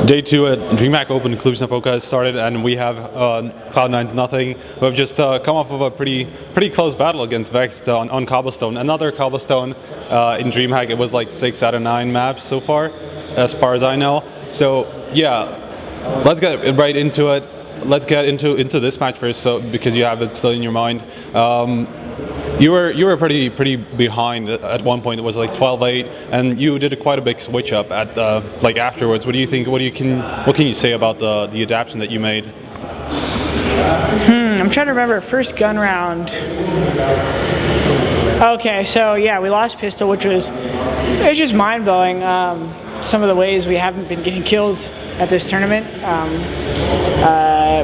Day 2 at DreamHack Open Cluj Napoca has started, and we have Cloud9's n0thing, who have just come off of a pretty close battle against Vexed on Cobblestone. Another Cobblestone in DreamHack. It was like 6 out of 9 maps so far as I know. So yeah, let's get right into it. Let's get into this match first, because you have it still in your mind. You were pretty behind at one point. It was like 12-8, and you did quite a big switch up at like afterwards. What do you think? What can you say about the adaptation that you made? I'm trying to remember first gun round. Okay, so yeah, we lost pistol, which was just mind blowing. Some of the ways we haven't been getting kills at this tournament.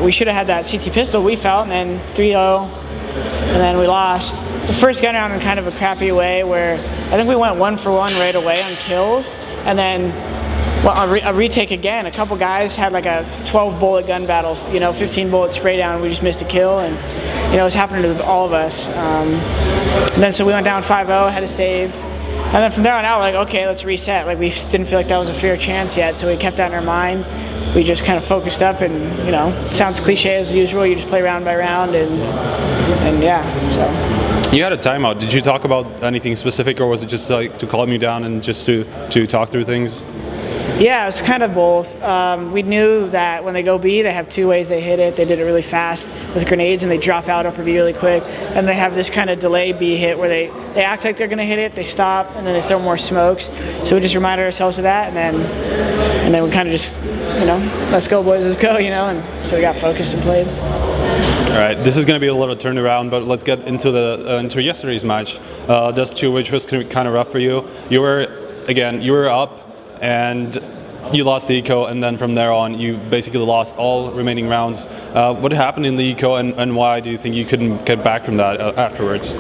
We should have had that CT pistol, we felt, and then 3-0, and then we lost. The first gun round in kind of a crappy way, where I think we went 1 for 1 right away on kills, and then a retake again. A couple guys had like a 12 bullet gun battle, 15 bullet spray down. We just missed a kill, and it was happening to all of us. And then so we went down 5-0, had a save. And then from there on out, we're like, okay, let's reset. Like, we didn't feel like that was a fair chance yet, so we kept that in our mind. We just kind of focused up, and it sounds cliche as usual. You just play round by round, and yeah. So. You had a timeout. Did you talk about anything specific, or was it just like to calm you down and just to talk through things? Yeah, it's kind of both. We knew that when they go B, they have 2 ways they hit it. They did it really fast with grenades, and they drop out upper B really quick. And they have this kind of delay B hit where they act like they're going to hit it, they stop, and then they throw more smokes. So we just reminded ourselves of that, and then we kind of just, let's go, boys, let's go, And so we got focused and played. All right, this is going to be a little turnaround, but let's get into into yesterday's match. Dust 2, which was kind of rough for you. You were up, and you lost the eco, and then from there on you basically lost all remaining rounds. What happened in the eco, and why do you think you couldn't get back from that afterwards?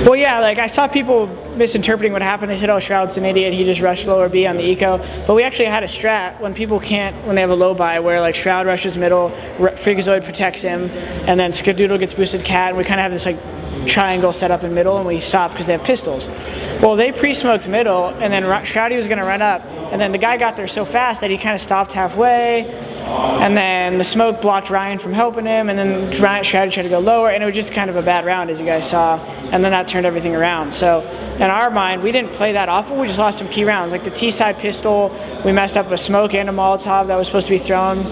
Well, yeah, like I saw people misinterpreting what happened. They said, oh, Shroud's an idiot, he just rushed lower B on the eco. But we actually had a strat when they have a low buy, where like Shroud rushes middle, Freakazoid protects him, and then Skadoodle gets boosted cat, and we kind of have this like triangle set up in middle, and we stopped because they have pistols. Well, they pre-smoked middle, and then Shroudy was going to run up, and then the guy got there so fast that he kind of stopped halfway, and then the smoke blocked Ryan from helping him, and then Shroudy tried to go lower, and it was just kind of a bad round, as you guys saw, and then that turned everything around. So in our mind, we didn't play that awful, we just lost some key rounds. Like the T-side pistol, we messed up a smoke and a Molotov that was supposed to be thrown.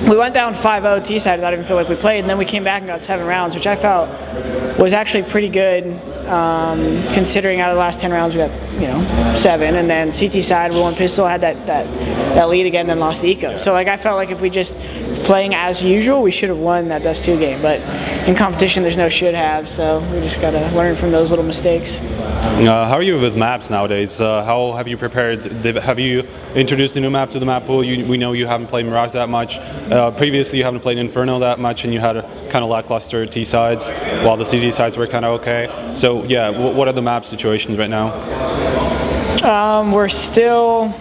We went down 5-0 T-side without even feel like we played, and then we came back and got 7 rounds, which I felt was actually pretty good, considering out of the last 10 rounds we got 7, and then CT side, we won pistol, had that lead again, then lost the eco. So like I felt like if we just playing as usual, we should have won that Dust 2 game, but in competition there's no should have, so we just got to learn from those little mistakes. How are you with maps nowadays? How have you prepared? Have you introduced a new map to the map pool? We know you haven't played Mirage that much. Previously you haven't played Inferno that much, and you had a kind of lackluster T sides, while the CD sides were kind of okay. So yeah, what are the map situations right now? We're still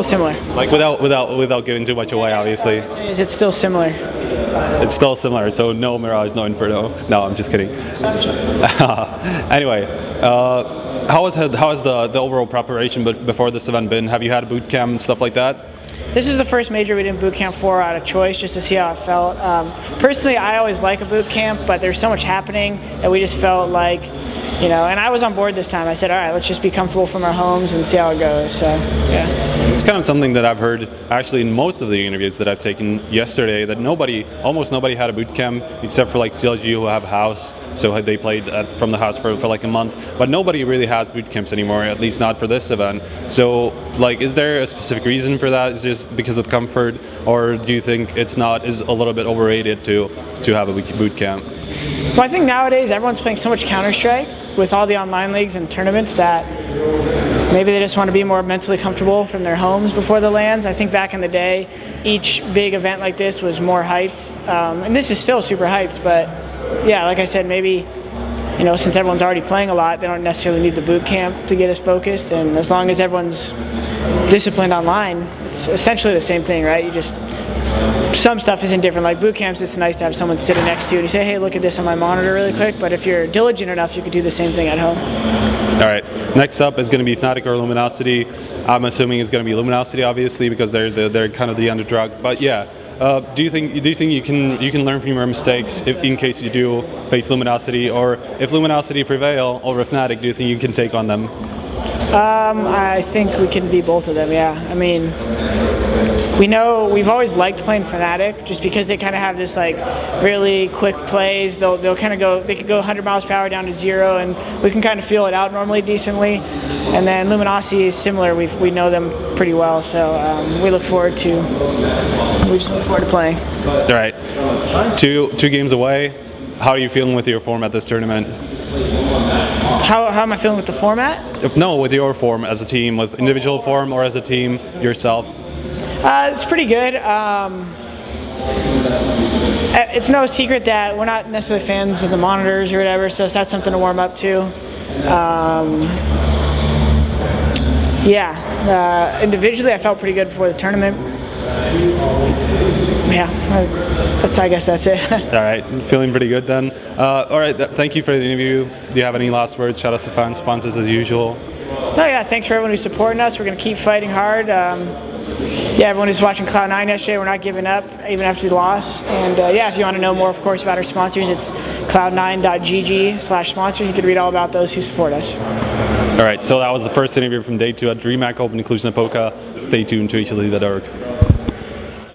similar. Like without giving too much away, obviously. Is it still similar? It's still similar. So no Mirage, no Inferno. No, I'm just kidding. Anyway, how has the overall preparation before this event been? Have you had a boot camp and stuff like that? This is the first major we didn't boot camp for out of choice, just to see how it felt. Personally, I always like a boot camp, but there's so much happening that we just felt like, and I was on board this time. I said, all right, let's just be comfortable from our homes and see how it goes. So, yeah. It's kind of something that I've heard actually in most of the interviews that I've taken yesterday, that almost nobody had a boot camp except for like CLG, who have a house, so they played from the house for like a month. But nobody really has boot camps anymore, at least not for this event. So, like, is there a specific reason for that? Is it just because of comfort, or do you think is a little bit overrated to have a boot camp? Well, I think nowadays everyone's playing so much Counter-Strike with all the online leagues and tournaments that maybe they just want to be more mentally comfortable from their homes before the LANs. I think back in the day, each big event like this was more hyped, and this is still super hyped, but yeah, like I said, maybe since everyone's already playing a lot, they don't necessarily need the boot camp to get us focused, and as long as everyone's disciplined online, it's essentially the same thing, right? You just some stuff isn't different. Like boot camps, it's nice to have someone sitting next to you and you say, hey, look at this on my monitor really quick. But if you're diligent enough, you could do the same thing at home. All right. Next up is going to be Fnatic or Luminosity. I'm assuming it's going to be Luminosity, obviously, because they're kind of the underdog. But yeah, do you think you can learn from your mistakes in case you do face Luminosity, or if Luminosity prevail over Fnatic, do you think you can take on them? I think we can beat both of them. Yeah, I mean, we've always liked playing Fnatic just because they kind of have this like really quick plays. They'll kind of they could go 100 miles per hour down to 0, and we can kind of feel it out normally decently. And then Luminosity is similar. We know them pretty well, so we just look forward to playing. All right, two games away. How are you feeling with your form at this tournament? How am I feeling with the format? With your form as a team, with individual form or as a team yourself. It's pretty good. It's no secret that we're not necessarily fans of the monitors or whatever, so that's something to warm up to. Individually I felt pretty good before the tournament. Yeah, I guess that's it. All right, feeling pretty good then. All right, thank you for the interview. Do you have any last words? Shout out to fans, sponsors as usual. No, yeah, thanks for everyone who's supporting us. We're going to keep fighting hard. Everyone who's watching Cloud9 yesterday, we're not giving up, even after the loss. And if you want to know more, of course, about our sponsors, it's cloud9.gg/sponsors. You can read all about those who support us. All right, so that was the first interview from day 2 at DreamHack Open Cluj Napoca. Stay tuned to eachleague.org.